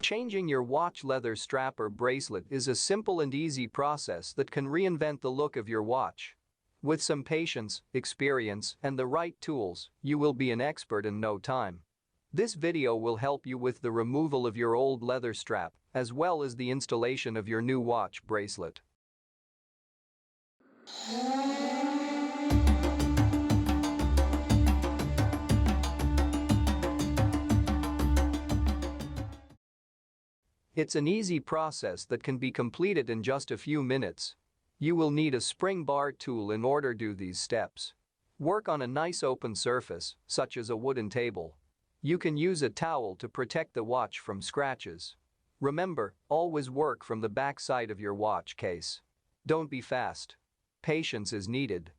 Changing your watch leather strap or bracelet is a simple and easy process that can reinvent the look of your watch. With some patience, experience, and the right tools, you will be an expert in no time. This video will help you with the removal of your old leather strap, as well as the installation of your new watch bracelet. It's an easy process that can be completed in just a few minutes. You will need a spring bar tool in order to do these steps. Work on a nice open surface, such as a wooden table. You can use a towel to protect the watch from scratches. Remember, always work from the back side of your watch case. Don't be fast. Patience is needed.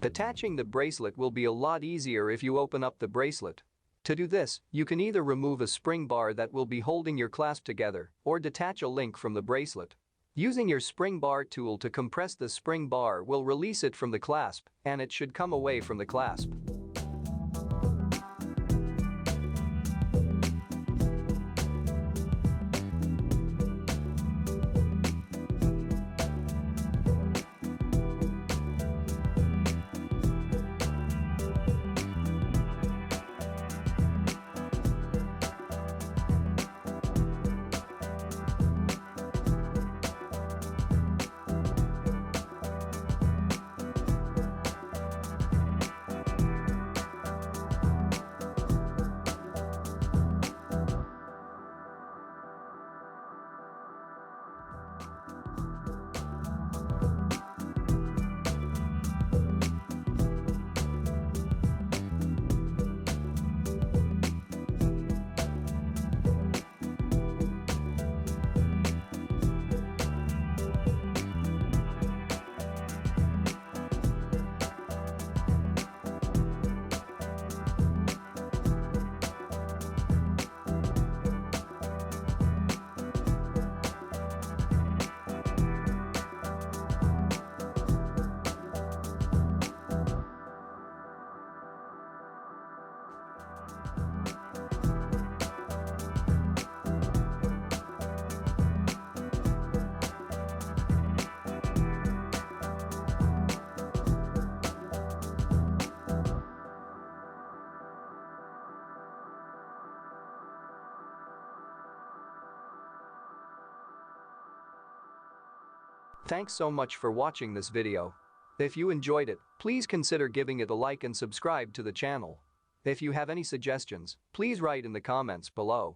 Attaching the bracelet will be a lot easier if you open up the bracelet. To do this, you can either remove a spring bar that will be holding your clasp together or detach a link from the bracelet. Using your spring bar tool to compress the spring bar will release it from the clasp, and it should come away from the clasp. Thanks so much for watching this video. If you enjoyed it, please consider giving it a like and subscribe to the channel. If you have any suggestions, please write in the comments below.